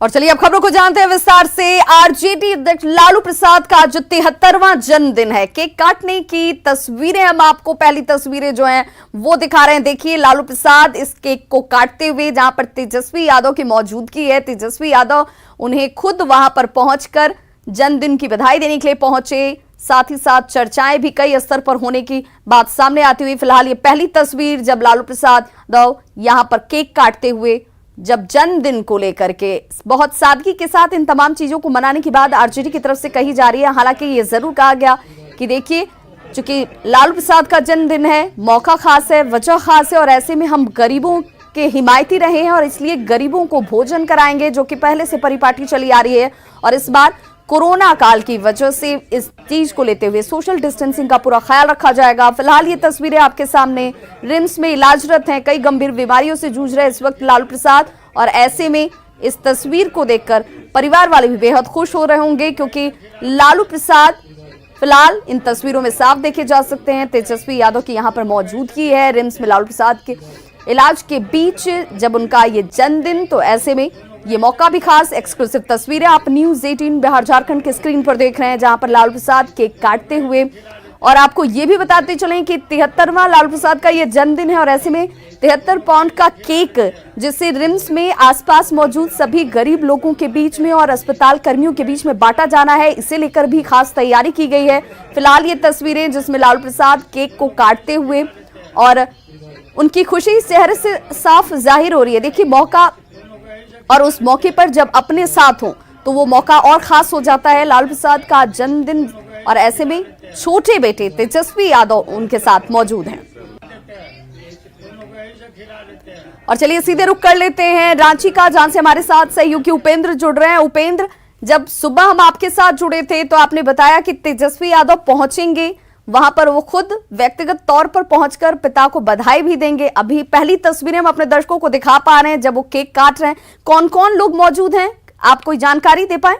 और चलिए अब खबरों को जानते हैं विस्तार से। आरजेडी अध्यक्ष लालू प्रसाद का आज 73वां जन्मदिन है। केक काटने की तस्वीरें हम आपको पहली तस्वीरें जो हैं वो दिखा रहे हैं। देखिए लालू प्रसाद इस केक को काटते हुए, जहां पर तेजस्वी यादव की मौजूदगी है। तेजस्वी यादव उन्हें खुद वहां पर पहुंचकर जन्मदिन की बधाई देने के लिए पहुंचे। साथ ही साथ चर्चाएं भी कई स्तर पर होने की बात सामने आती हुई। फिलहाल ये पहली तस्वीर जब लालू प्रसाद यादव यहां पर केक काटते हुए, जब जन्मदिन को लेकर के बहुत सादगी के साथ इन तमाम चीजों को मनाने की बात आरजेडी की तरफ से कही जा रही है। हालांकि ये जरूर कहा गया कि देखिए चूंकि लालू प्रसाद का जन्मदिन है, मौका खास है, वजह खास है और ऐसे में हम गरीबों के हिमायती रहे हैं और इसलिए गरीबों को भोजन कराएंगे, जो कि पहले से परिपाटी चली आ रही है। और इस बार कोरोना काल की वजह से इस चीज को लेते हुए सोशल डिस्टेंसिंग का पूरा ख्याल रखा जाएगा। फिलहाल ये तस्वीरें आपके सामने, रिम्स में इलाजरत हैं, कई गंभीर बीमारियों से जूझ रहे इस वक्त लालू प्रसाद। और ऐसे में इस तस्वीर को देखकर परिवार वाले भी बेहद खुश हो रहे होंगे, क्योंकि लालू प्रसाद फिलहाल इन तस्वीरों में साफ देखे जा सकते हैं। तेजस्वी यादव की यहाँ पर मौजूदगी है रिम्स में लालू प्रसाद के इलाज के बीच जब उनका ये जन्मदिन, तो ऐसे में ये मौका भी खास। एक्सक्लूसिव तस्वीरें आप न्यूज़ 18 बिहार झारखंड के स्क्रीन पर देख रहे हैं, जहां पर लालू प्रसाद केक काटते हुए। और आपको ये भी बताते चलें कि 73वां लालू प्रसाद का ये जन्मदिन है और ऐसे में 73 पाउंड का केक, जिसे रिम्स में आसपास मौजूद सभी गरीब लोगों के बीच में और अस्पताल कर्मियों के बीच में बांटा जाना है, इसे लेकर भी खास तैयारी की गई है। फिलहाल ये तस्वीरें जिसमें लालू प्रसाद केक को काटते हुए और उनकी खुशी चेहरे से साफ जाहिर हो रही है। देखिए मौका, और उस मौके पर जब अपने साथ हो तो वो मौका और खास हो जाता है। लालू प्रसाद का जन्मदिन और ऐसे में छोटे बेटे तेजस्वी यादव उनके साथ मौजूद हैं। और चलिए सीधे रुख कर लेते हैं रांची का, जहां से हमारे साथ सहयोगी उपेंद्र जुड़ रहे हैं। उपेंद्र, जब सुबह हम आपके साथ जुड़े थे तो आपने बताया कि तेजस्वी यादव पहुंचेंगे वहां पर, वो खुद व्यक्तिगत तौर पर पहुंचकर पिता को बधाई भी देंगे। अभी पहली तस्वीरें हम अपने दर्शकों को दिखा पा रहे हैं जब वो केक काट रहे हैं। कौन कौन लोग मौजूद हैं, आप कोई जानकारी दे पाए?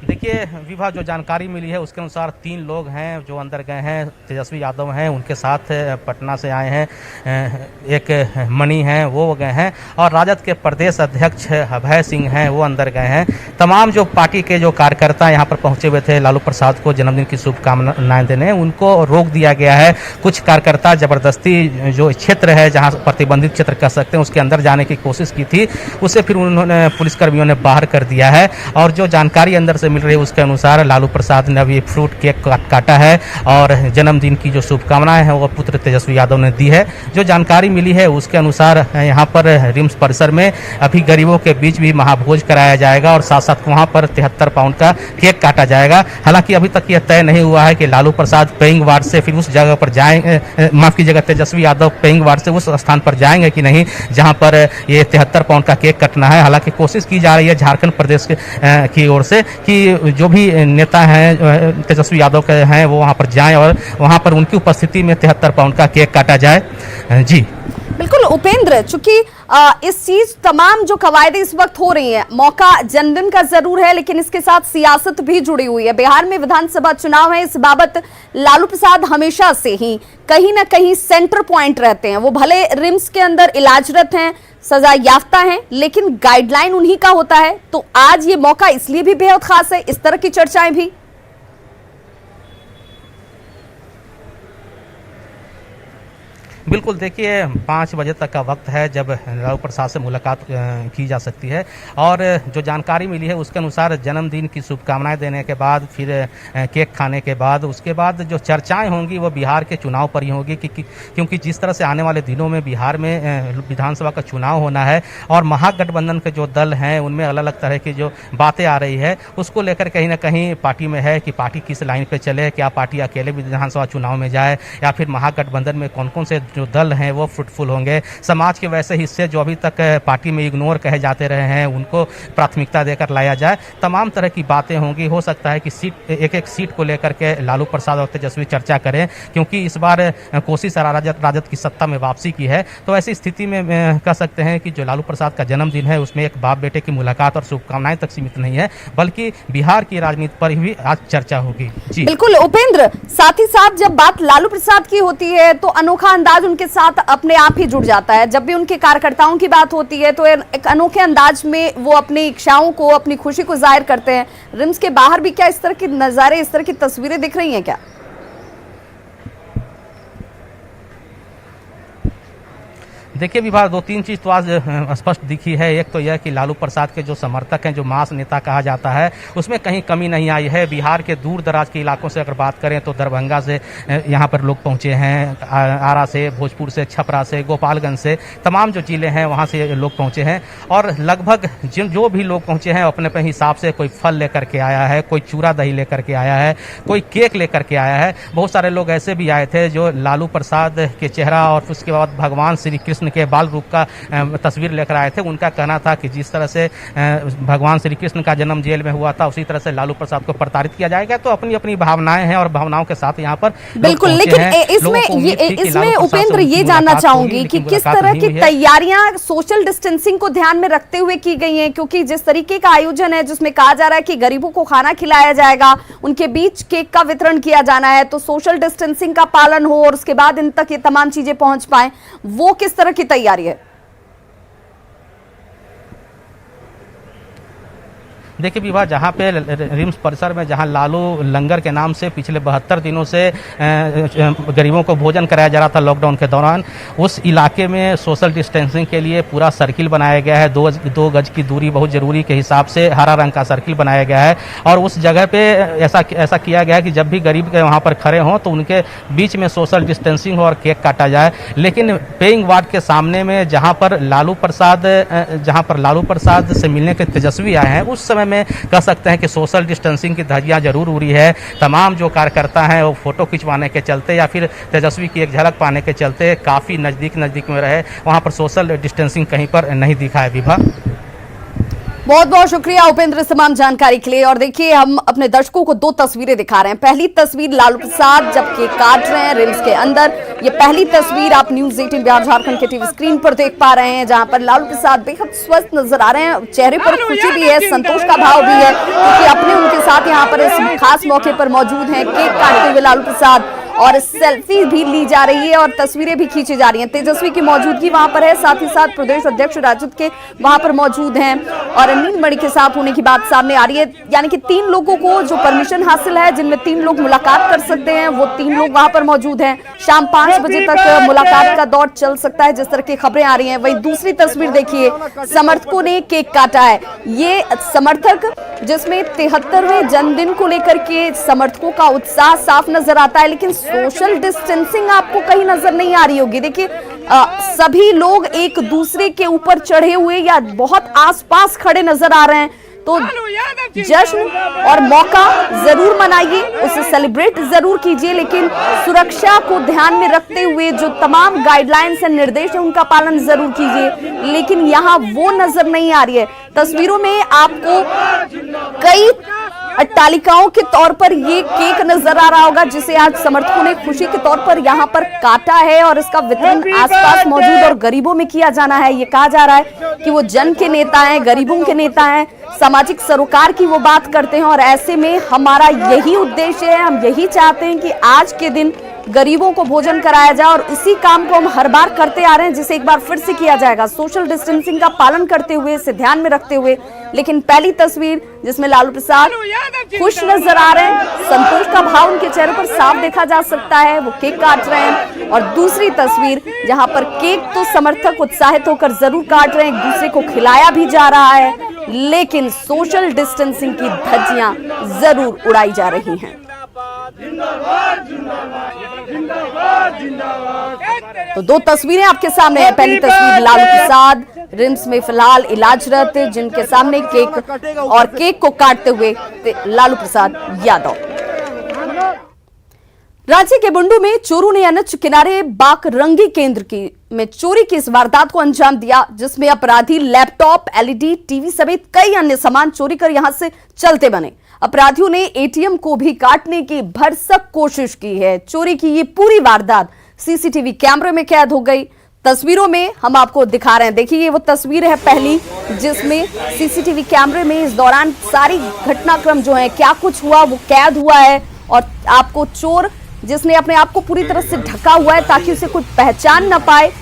देखिए विभा, जो जानकारी मिली है उसके अनुसार 3 लोग हैं जो अंदर गए हैं। तेजस्वी यादव हैं, उनके साथ पटना से आए हैं एक मणि हैं, वो गए हैं, और राजद के प्रदेश अध्यक्ष अभय सिंह हैं, वो अंदर गए हैं। तमाम जो पार्टी के जो कार्यकर्ता यहाँ पर पहुँचे हुए थे लालू प्रसाद को जन्मदिन की शुभकामनाएं देने, उनको रोक दिया गया है। कुछ कार्यकर्ता जबरदस्ती जो क्षेत्र है जहाँ प्रतिबंधित क्षेत्र कह सकते हैं उसके अंदर जाने की कोशिश की थी, उसे फिर उन्होंने पुलिसकर्मियों ने बाहर कर दिया है। और जो जानकारी अंदर से मिल रही है उसके अनुसार लालू प्रसाद ने अभी फ्रूट केक काटा है और जन्मदिन की जो शुभकामनाएं हैं वो पुत्र तेजस्वी यादव ने दी है। जो जानकारी मिली है उसके अनुसार यहाँ पर रिम्स परिसर में अभी गरीबों के बीच भी महाभोज कराया जाएगा और साथ साथ वहाँ पर 73 पाउंड का केक काटा जाएगा। हालांकि अभी तक यह तय नहीं हुआ है कि लालू प्रसाद पेइंग वार्ड से फिर उस जगह पर जाएंगे, माफ कीजिएगा, तेजस्वी यादव पेइंग वार्ड से उस स्थान पर जाएंगे कि नहीं जहाँ पर ये 73 पाउंड का केक कटना है। हालांकि कोशिश की जा रही है झारखंड प्रदेश की ओर से कि जो भी नेता हैं तेजस्वी यादव के हैं वो वहां पर जाएं और वहां पर उनकी उपस्थिति में 73 पाउंड का केक काटा जाए। जी बिल्कुल उपेंद्र, चूंकि इस चीज तमाम जो कवायदे इस वक्त हो रही हैं, मौका जन्मदिन का जरूर है लेकिन इसके साथ सियासत भी जुड़ी हुई है। बिहार में विधानसभा चुनाव है, इस बाबत लालू प्रसाद हमेशा से ही कहीं ना कहीं सेंटर पॉइंट रहते हैं। वो भले रिम्स के अंदर इलाजरत हैं, सजा याफ्ता हैं, लेकिन गाइडलाइन उन्हीं का होता है। तो आज ये मौका इसलिए भी बेहद खास है, इस तरह की चर्चाएं भी। बिल्कुल, देखिए 5 बजे तक का वक्त है जब लालू प्रसाद से मुलाकात की जा सकती है। और जो जानकारी मिली है उसके अनुसार जन्मदिन की शुभकामनाएं देने के बाद, फिर केक खाने के बाद, उसके बाद जो चर्चाएं होंगी वो बिहार के चुनाव पर ही होंगी, क्योंकि जिस तरह से आने वाले दिनों में बिहार में विधानसभा का चुनाव होना है और महागठबंधन के जो दल हैं उनमें अलग अलग तरह की जो बातें आ रही है, उसको लेकर कहीं ना कहीं पार्टी में है कि पार्टी किस लाइन पर चले, क्या पार्टी अकेले विधानसभा चुनाव में जाए या फिर महागठबंधन में कौन कौन से जो दल हैं वो फ्रूटफुल होंगे। समाज के वैसे हिस्से जो अभी तक पार्टी में इग्नोर कहे जाते रहे हैं उनको प्राथमिकता देकर लाया जाए। तमाम तरह की बातें होंगी। हो सकता है कि एक एक सीट को लेकर के लालू प्रसाद और तेजस्वी चर्चा करें, क्योंकि इस बार कोशिश राजद की सत्ता में वापसी की है। तो ऐसी स्थिति में कह सकते हैं कि जो लालू प्रसाद का जन्मदिन है उसमें एक बाप बेटे की मुलाकात और शुभकामनाएं तक सीमित नहीं है, बल्कि बिहार की राजनीति पर भी आज चर्चा होगी। जी बिल्कुल उपेंद्र, साथ ही साथ जब बात लालू प्रसाद की होती है तो अनोखा अंदाज उनके साथ अपने आप ही जुड़ जाता है। जब भी उनके कार्यकर्ताओं की बात होती है तो एक अनोखे अंदाज में वो अपनी इच्छाओं को, अपनी खुशी को जाहिर करते हैं। रिम्स के बाहर भी क्या इस तरह के नज़ारे, इस तरह की तस्वीरें दिख रही हैं क्या? देखिए विभा, दो तीन चीज़ तो आज स्पष्ट दिखी है। एक तो यह कि लालू प्रसाद के जो समर्थक हैं, जो मास नेता कहा जाता है, उसमें कहीं कमी नहीं आई है। बिहार के दूर दराज के इलाकों से अगर बात करें तो दरभंगा से यहाँ पर लोग पहुँचे हैं, आरा से, भोजपुर से, छपरा से, गोपालगंज से, तमाम जो जिले हैं वहाँ से लोग पहुँचे हैं। और लगभग जो भी लोग पहुँचे हैं अपने अपने हिसाब से, कोई फल लेकर के आया है, कोई चूड़ा दही लेकर के आया है, कोई केक लेकर के आया है। बहुत सारे लोग ऐसे भी आए थे जो लालू प्रसाद के चेहरा और उसके बाद भगवान श्री कृष्ण के बाल रूप का तस्वीर लेकर आए थे। उनका कहना था कि जिस तरह से भगवान श्री कृष्ण का जन्म जेल में हुआ था, उसी तरह से लालू प्रसाद को प्रताड़ित किया जाएगा। तो अपनी अपनी भावनाएं हैं और भावनाओं के साथ यहाँ पर बिल्कुल। लेकिन इसमें उपेंद्र ये जानना चाहूंगी कि किस तरह की तैयारियां सोशल डिस्टेंसिंग को ध्यान में रखते हुए की गई हैं, क्योंकि जिस तरीके का आयोजन है जिसमें कहा जा रहा है कि गरीबों को खाना खिलाया जाएगा, उनके बीच केक का वितरण किया जाना है, तो सोशल डिस्टेंसिंग का पालन हो और उसके बाद इन तक ये तमाम चीजें पहुंच पाए, वो किस तरह की तैयारी है? देखिए विवाह, जहाँ पे रिम्स परिसर में जहाँ लालू लंगर के नाम से पिछले 72 दिनों से गरीबों को भोजन कराया जा रहा था लॉकडाउन के दौरान, उस इलाके में सोशल डिस्टेंसिंग के लिए पूरा सर्किल बनाया गया है। 2 गज की दूरी बहुत ज़रूरी के हिसाब से हरा रंग का सर्किल बनाया गया है। और उस जगह पे ऐसा किया गया है कि जब भी गरीब के वहाँ पर खड़े हों तो उनके बीच में सोशल डिस्टेंसिंग हो और केक काटा जाए। लेकिन पेइंग वार्ड के सामने में जहाँ पर लालू प्रसाद से मिलने के तेजस्वी आए हैं, उस समय में कह सकते हैं कि सोशल डिस्टेंसिंग की धज्जियां जरूर उड़ी है। तमाम जो कार्यकर्ता हैं वो फोटो खिंचवाने के चलते या फिर तेजस्वी की एक झलक पाने के चलते काफ़ी नज़दीक में रहे, वहाँ पर सोशल डिस्टेंसिंग कहीं पर नहीं दिखा है। विभा, बहुत बहुत शुक्रिया उपेंद्र तमाम जानकारी के लिए। और देखिए, हम अपने दर्शकों को 2 तस्वीरें दिखा रहे हैं। पहली तस्वीर लालू प्रसाद जब केक काट रहे हैं रिम्स के अंदर, ये पहली तस्वीर आप न्यूज़ 18 बिहार झारखंड के टीवी स्क्रीन पर देख पा रहे हैं, जहां पर लालू प्रसाद बेहद स्वस्थ नजर आ रहे हैं। चेहरे पर खुशी भी है, संतोष का भाव भी है, क्योंकि अपने उनके साथ यहाँ पर इस खास मौके पर मौजूद हैं। केक काटते हुए लालू प्रसाद और सेल्फी भी ली जा रही है और तस्वीरें भी खींची जा रही हैं। तेजस्वी की मौजूदगी वहां पर है, साथ ही साथ प्रदेश अध्यक्ष राजद के वहां पर मौजूद हैं और नीलमणि के साथ होने की बात सामने आ रही है। यानी कि 3 लोगों को जो परमिशन हासिल है, जिनमें 3 लोग मुलाकात कर सकते हैं, वो 3 लोग वहां पर मौजूद हैं। शाम 5 बजे तक मुलाकात का दौर चल सकता है, जिस तरह की खबरें आ रही हैं। वहीं दूसरी तस्वीर देखिए, समर्थकों ने केक काटा है। ये समर्थक, जिसमें 73वें जन्मदिन को लेकर के समर्थकों का उत्साह साफ नजर आता है, लेकिन सोशल डिस्टेंसिंग आपको कहीं नजर नहीं आ रही होगी। देखिए, सभी लोग एक दूसरे के ऊपर चढ़े हुए या बहुत आसपास खड़े नजर आ रहे हैं। तो जश्न और मौका जरूर मनाइए, उसे सेलिब्रेट जरूर कीजिए, लेकिन सुरक्षा को ध्यान में रखते हुए जो तमाम गाइडलाइंस और निर्देश है उनका पालन जरूर कीजिए। लेकिन यहाँ वो नजर नहीं आ रही है। तस्वीरों में आपको कई अट्टालिकाओं के तौर पर ये केक नजर आ रहा होगा, जिसे आज समर्थकों ने खुशी के तौर पर यहाँ पर काटा है और इसका वितरण आसपास मौजूद और गरीबों में किया जाना है। ये कहा जा रहा है कि वो जन के नेता हैं, गरीबों के नेता हैं, सामाजिक सरोकार की वो बात करते हैं और ऐसे में हमारा यही उद्देश्य है। हम यही चाहते हैं कि आज के दिन गरीबों को भोजन कराया जाए और इसी काम को हम हर बार करते आ रहे हैं, जिसे एक बार फिर से किया जाएगा सोशल डिस्टेंसिंग का पालन करते हुए, इसे ध्यान में रखते हुए। लेकिन पहली तस्वीर जिसमें लालू प्रसाद खुश नजर आ रहे हैं, संतोष का भाव उनके चेहरे पर साफ देखा जा सकता है, वो केक काट रहे हैं। और दूसरी तस्वीर जहां पर केक तो समर्थक उत्साहित होकर जरूर काट रहे हैं, एक दूसरे को खिलाया भी जा रहा है, लेकिन सोशल डिस्टेंसिंग की धज्जियां जरूर उड़ाई जा रही हैं। तो 2 तस्वीरें आपके सामने है। पहली तस्वीर लालू प्रसाद रिम्स में फिलहाल इलाजरत, जिनके सामने केक को काटते हुए लालू प्रसाद यादव। रांची के बुंडू में चोरों ने एनएच किनारे बाकरंगी केंद्र में चोरी की इस वारदात को अंजाम दिया, जिसमें अपराधी लैपटॉप, एलईडी, टीवी समेत कई अन्य सामान चोरी कर यहां से चलते बने। अपराधियों ने एटीएम को भी काटने की भरसक कोशिश की है। चोरी की ये पूरी वारदात सीसीटीवी कैमरे में कैद हो गई। तस्वीरों में हम आपको दिखा रहे हैं, देखिए ये वो तस्वीर है पहली, जिसमें सीसीटीवी कैमरे में इस दौरान सारी घटनाक्रम जो है, क्या कुछ हुआ वो कैद हुआ है और आपको चोर जिसने अपने आप को पूरी तरह से ढका हुआ है ताकि उसे कोई पहचान न पाए।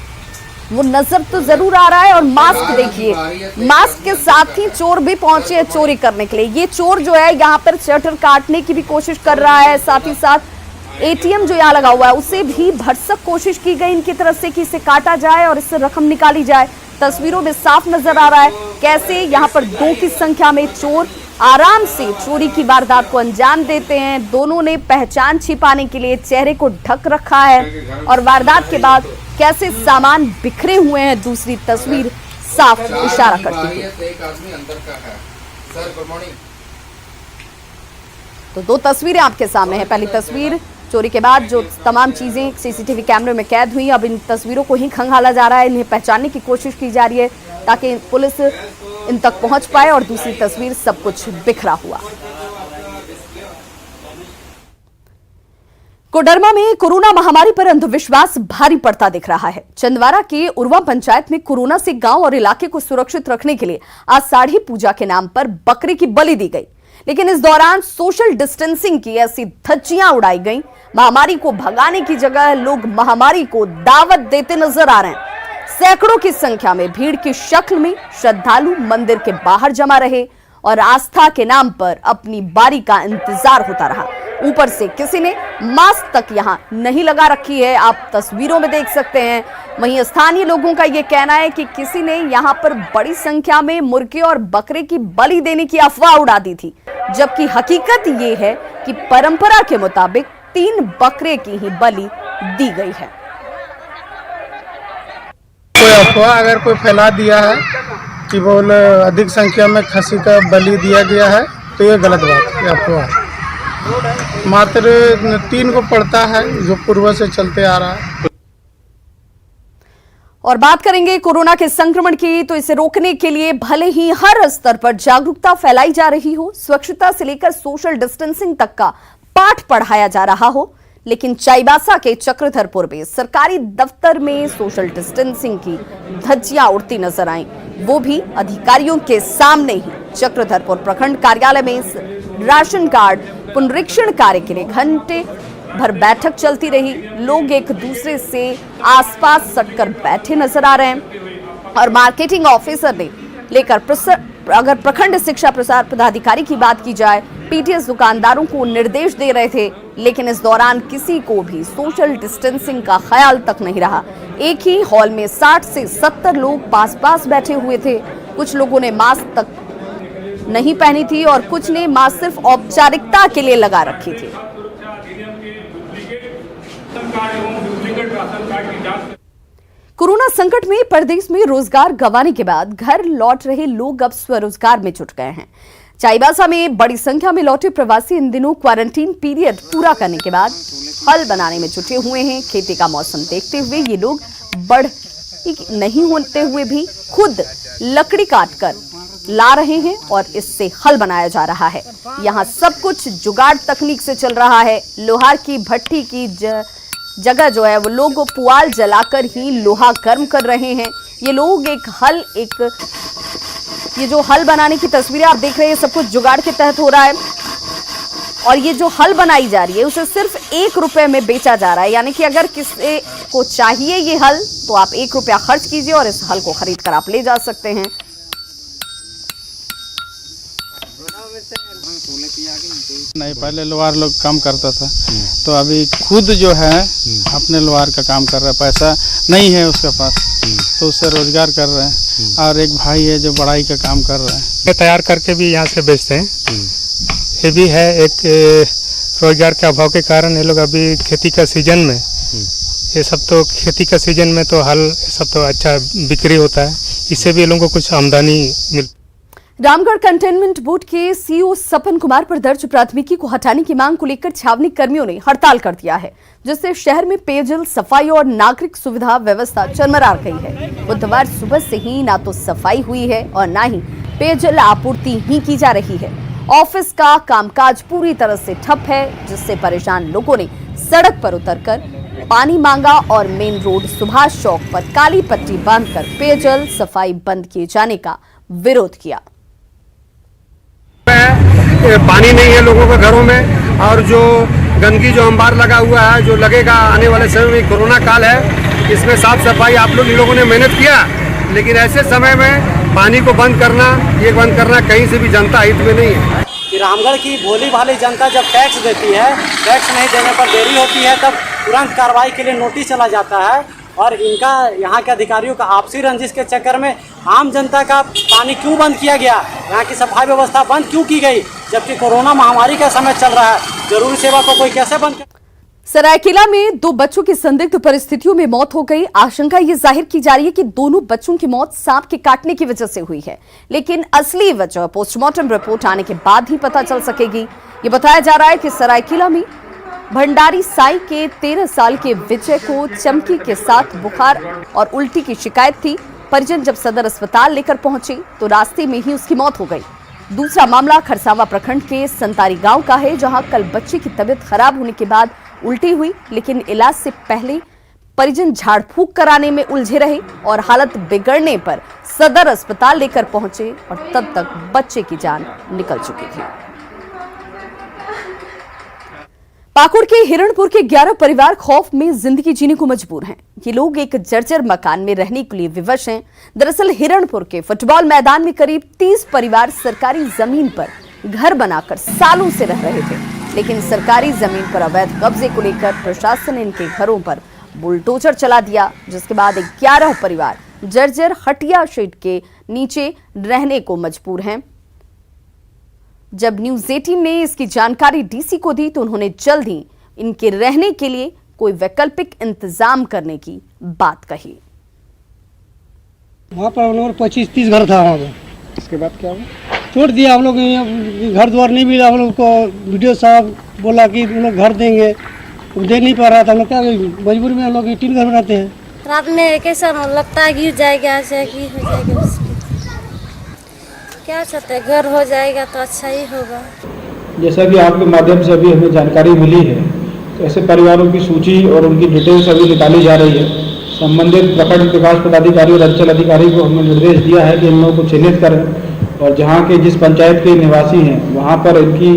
वो नजर तो जरूर आ रहा है। और मास्क देखिए, मास्क के साथ ही चोर भी पहुंचे हैं चोरी करने के लिए। ये चोर जो है यहाँ पर शटर काटने की भी कोशिश कर रहा है, साथ ही साथ एटीएम जो यहाँ लगा हुआ है उसे भी भरसक कोशिश की गई इनकी तरफ से कि इसे काटा जाए और इससे रकम निकाली जाए। तस्वीरों में साफ नजर आ रहा है कैसे यहाँ पर 2 की संख्या में चोर आराम से चोरी की वारदात को अंजाम देते हैं। दोनों ने पहचान छिपाने के लिए चेहरे को ढक रखा है और वारदात के बाद कैसे सामान बिखरे हुए हैं दूसरी तस्वीर साफ इशारा करती है। तो 2 तस्वीरें आपके सामने हैं। पहली तस्वीर चोरी के बाद जो तमाम चीजें सीसीटीवी कैमरे में कैद हुई, अब इन तस्वीरों को ही खंगाला जा रहा है, इन्हें पहचानने की कोशिश की जा रही है ताकि पुलिस इन तक पहुंच पाए। और दूसरी तस्वीर सब कुछ बिखरा हुआ। कोडरमा में कोरोना महामारी पर अंधविश्वास भारी पड़ता दिख रहा है। छिंदवाड़ा के उर्वा पंचायत में कोरोना से गांव और इलाके को सुरक्षित रखने के लिए आज साढ़ी पूजा के नाम पर बकरी की बलि दी गई, लेकिन इस दौरान सोशल डिस्टेंसिंग की ऐसी धज्जियां उड़ाई गईं, महामारी को भगाने की जगह लोग महामारी को दावत देते नजर आ रहे हैं। सैकड़ों की संख्या में भीड़ की शक्ल में श्रद्धालु मंदिर के बाहर जमा रहे और आस्था के नाम पर अपनी बारी का इंतजार होता रहा। ऊपर से किसी ने मास्क तक यहां नहीं लगा रखी है, आप तस्वीरों में देख सकते हैं। वहीं स्थानीय लोगों का यह कहना है कि किसी ने यहां पर बड़ी संख्या में मुर्गे और बकरे की बलि देने की अफवाह उड़ा दी थी, जबकि हकीकत ये है कि परंपरा के मुताबिक 3 बकरे की ही बलि दी गई है। कोई अफवाह अगर कोई फैला दिया है कि बोल अधिक संख्या में खसी का बलि दिया गया है तो ये गलत बात है, अफवाह है। मात्र 3 को पड़ता है जो पूर्व से चलते आ रहा है। और बात करेंगे कोरोना के संक्रमण की, तो इसे रोकने के लिए भले ही हर स्तर पर जागरूकता फैलाई जा रही हो, स्वच्छता से लेकर सोशल डिस्टेंसिंग तक का पाठ पढ़ाया जा रहा हो, लेकिन चाईबासा के चक्रधरपुर में सरकारी दफ्तर में सोशल डिस्टेंसिंग की धज्जियां उड़ती नजर आईं, वो भी अधिकारियों के सामने ही। चक्रधरपुर प्रखंड कार्यालय में राशन कार्ड पुनरीक्षण कार्य के लिए घंटे भर बैठक चलती रही। लोग एक दूसरे से आसपास सटकर बैठे नजर आ रहे हैं और मार्केटिंग ऑफिसर ने लेकर अगर प्रखंड शिक्षा प्रसार पदाधिकारी की बात की जाए, पीटीएस दुकानदारों को निर्देश दे रहे थे, लेकिन इस दौरान किसी को भी सोशल डिस्टेंसिंग का ख्याल तक नहीं रहा। एक ही हॉल में 60 से 70 लोग पास पास बैठे हुए थे। कुछ लोगों ने मास्क तक नहीं पहनी थी और कुछ ने मास्क सिर्फ औपचारिकता के लिए लगा रखी थी। कोरोना संकट में प्रदेश में रोजगार गंवाने के बाद घर लौट रहे लोग अब स्वरोजगार में जुट गए हैं। चाईबासा में बड़ी संख्या में लौटे प्रवासी इन दिनों क्वारंटीन पीरियड पूरा करने के बाद हल बनाने में जुटे हुए हैं। खेती का मौसम देखते हुए ये लोग बढ़ नहीं होते हुए भी खुद लकड़ी काटकर ला रहे हैं और इससे हल बनाया जा रहा है। यहाँ सब कुछ जुगाड़ तकनीक से चल रहा है। लोहार की भट्टी की जगह जो है वो लोग पुआल जलाकर ही लोहा गर्म कर रहे हैं। ये लोग ये जो हल बनाने की तस्वीरें आप देख रहे हैं, सब कुछ जुगाड़ के तहत हो रहा है और ये जो हल बनाई जा रही है उसे सिर्फ 1 रुपए में बेचा जा रहा है। यानी कि अगर किसी को चाहिए ये हल तो आप 1 रुपया खर्च कीजिए और इस हल को खरीद कर आप ले जा सकते हैं। नहीं, पहले लोहार लोग काम करता था, तो अभी खुद जो है अपने लोहार का काम कर रहा है। पैसा नहीं है उसके पास तो उससे रोजगार कर रहे हैं। और एक भाई है जो बढ़ाई का काम कर रहा है, तैयार करके भी यहाँ से बेचते हैं। ये भी है एक रोजगार के अभाव के कारण ये लोग अभी खेती का सीजन में ये सब तो खेती का सीजन में तो हल सब तो अच्छा बिक्री होता है, इससे भी ये लोगों को कुछ आमदनी मिल। रामगढ़ कंटेनमेंट बोर्ड के सीईओ सपन कुमार पर दर्ज प्राथमिकी को हटाने की मांग को लेकर छावनी कर्मियों ने हड़ताल कर दिया है, जिससे शहर में पेयजल, सफाई और नागरिक सुविधा व्यवस्था चरमरा गई है। बुधवार सुबह से ही ना तो सफाई हुई है और ना ही पेयजल आपूर्ति ही की जा रही है। ऑफिस का कामकाज पूरी तरह से ठप है, जिससे परेशान लोगों ने सड़क पर उतरकर पानी मांगा और मेन रोड सुभाष चौक पर काली पट्टी बांधकर पेयजल सफाई बंद किए जाने का विरोध किया। पानी नहीं है लोगों के घरों में और जो गंदगी जो अंबार लगा हुआ है, जो लगेगा आने वाले समय में कोरोना काल है, इसमें साफ सफाई आप लोग इन लोगों ने मेहनत किया, लेकिन ऐसे समय में पानी को बंद करना, ये बंद करना कहीं से भी जनता हित में नहीं है। कि रामगढ़ की भोली भाली जनता जब टैक्स देती है, टैक्स नहीं देने पर देरी होती है, तब तुरंत कार्रवाई के लिए नोटिस चला जाता है और इनका यहाँ के अधिकारियों का आपसी रंजिश के चक्कर में आम जनता का पानी क्यों बंद किया गया, यहाँ की सफाई व्यवस्था बंद क्यों की गई, जबकि कोरोना महामारी का समय चल रहा है, जरूरी सेवा को कोई कैसे बंद कर। सरायकेला में 2 बच्चों की संदिग्ध परिस्थितियों में मौत हो गई। आशंका ये जाहिर की जा रही है कि दोनों बच्चों की मौत सांप के काटने की वजह से हुई है, लेकिन असली वजह पोस्टमार्टम रिपोर्ट आने के बाद ही पता चल सकेगी। ये बताया जा रहा है कि सरायकेला में भंडारी साई के 13 साल के विजय को चमकी के साथ बुखार और उल्टी की शिकायत थी। परिजन जब सदर अस्पताल लेकर पहुंचे तो रास्ते में ही उसकी मौत हो गई। दूसरा मामला खरसावा प्रखंड के संतारी गांव का है, जहां कल बच्चे की तबीयत खराब होने के बाद उल्टी हुई, लेकिन इलाज से पहले परिजन झाड़ फूंक कराने में उलझे रहे और हालत बिगड़ने पर सदर अस्पताल लेकर पहुंचे और तब तक बच्चे की जान निकल चुकी थी। पाकुड़ के हिरणपुर के 11 परिवार खौफ में जिंदगी जीने को मजबूर हैं। ये लोग एक जर्जर मकान में रहने के लिए विवश हैं। दरअसल हिरणपुर के फुटबॉल मैदान में करीब 30 परिवार सरकारी जमीन पर घर बनाकर सालों से रह रहे थे, लेकिन सरकारी जमीन पर अवैध कब्जे को लेकर प्रशासन ने इनके घरों पर बुलडोजर चला दिया, जिसके बाद 11 परिवार जर्जर हटिया शेड के नीचे रहने को मजबूर हैं। जब न्यूज 18 ने इसकी जानकारी डीसी को दी तो उन्होंने जल्द ही इनके रहने के लिए कोई वैकल्पिक इंतजाम करने की बात कही। वहाँ पर 25-30 घर था वहाँ पर। इसके बाद क्या हुआ? छोड़ दिया हम लोग, घर द्वार नहीं मिला हम लोग को। वीडियो साहब बोला कि हम लोग घर देंगे, वो दे नहीं पा रहा था। हम लोग क्या मजबूरी में हम लोग 3 घर बनाते हैं। रात में कैसा लगता है गिर जाएगा, ऐसे कि हो जाएगा, क्या चाहते हैं, घर हो जाएगा तो अच्छा ही होगा। जैसा कि आपके माध्यम से अभी हमें जानकारी मिली है, तो ऐसे परिवारों की सूची और उनकी डिटेल्स अभी निकाली जा रही है। संबंधित प्रखंड विकास पदाधिकारी और अंचल अधिकारी को हमने निर्देश दिया है कि इन लोगों को चिन्हित करें और जहाँ के जिस पंचायत के निवासी हैं वहाँ पर इनकी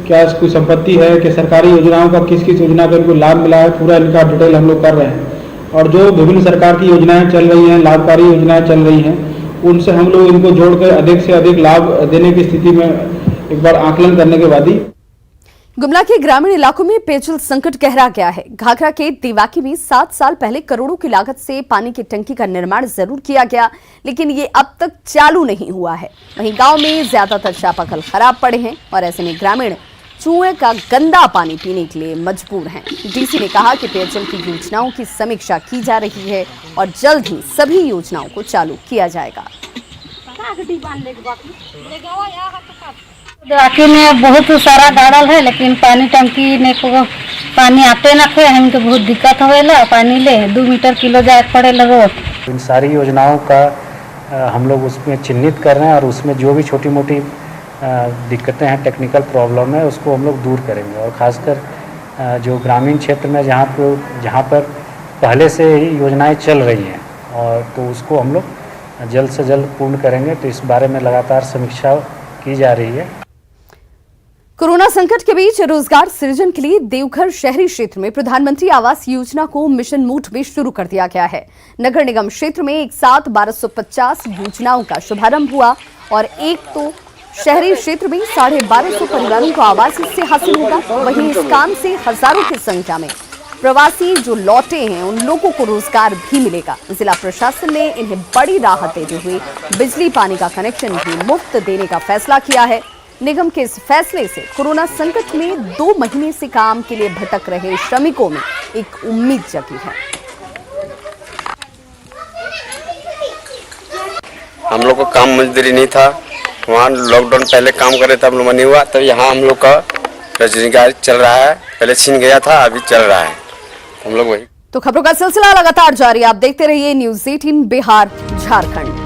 क्या कोई संपत्ति है कि सरकारी योजनाओं का किस किस योजना का इनको लाभ मिला है, पूरा इनका डिटेल हम लोग कर रहे हैं। और जो विभिन्न सरकार की योजनाएँ चल रही हैं, लाभकारी योजनाएँ चल रही हैं, उनसे हम लोग इनको जोड़कर अधिक से अधिक लाभ देने की स्थिति में एक बार आकलन करने के बाद ही। गुमला के ग्रामीण इलाकों में पेयजल संकट गहरा गया है। घाघरा के देवाकी में 7 साल पहले करोड़ों की लागत से पानी की टंकी का निर्माण जरूर किया गया, लेकिन ये अब तक चालू नहीं हुआ है। वहीं गांव में ज्यादातर चापाकल खराब पड़े हैं और ऐसे में ग्रामीण चूहे का गंदा पानी पीने के लिए मजबूर हैं। डीसी ने कहा कि पेयजल की योजनाओं की समीक्षा की जा रही है और जल्द ही सभी योजनाओं को चालू किया जाएगा। देवाकी में बहुत सारा डाड़ल है, लेकिन पानी टंकी ने को पानी आते न थे, हमको बहुत दिक्कत होएला। पानी ले 2 मीटर किलो जाए पड़े लगो। इन सारी योजनाओं का हम लोग उसमें चिन्हित कर रहे हैं और उसमें जो भी छोटी मोटी दिक्कतें हैं, टेक्निकल प्रॉब्लम है, उसको हम लोग दूर करेंगे। और ख़ासकर जो ग्रामीण क्षेत्र में जहाँ पर पहले से ही योजनाएं चल रही हैं और तो उसको हम लोग जल्द से जल्द पूर्ण करेंगे। तो इस बारे में लगातार समीक्षा की जा रही है। कोरोना संकट के बीच रोजगार सृजन के लिए देवघर शहरी क्षेत्र में प्रधानमंत्री आवास योजना को मिशन मोड में शुरू कर दिया गया है। नगर निगम क्षेत्र में एक साथ 1250 योजनाओं का शुभारंभ हुआ और एक तो शहरी क्षेत्र में 1250 परिवारों को आवास इससे हासिल होगा। वहीं इस काम से हजारों की संख्या में प्रवासी जो लौटे हैं उन लोगों को रोजगार भी मिलेगा। जिला प्रशासन ने इन्हें बड़ी राहत देते हुए बिजली पानी का कनेक्शन भी मुफ्त देने का फैसला किया है। निगम के इस फैसले से कोरोना संकट में 2 महीने से काम के लिए भटक रहे श्रमिकों में एक उम्मीद जगी है। हम लोग को काम मजदूरी नहीं था, वहाँ लॉकडाउन पहले काम कर रहे थे, हम लोग नहीं हुआ, तब यहाँ हम लोग का रोजगार चल रहा है। पहले छीन गया था, अभी चल रहा है, हम लोग वही। तो खबरों का सिलसिला लगातार जारी, आप देखते रहिए न्यूज़ 18 बिहार झारखंड।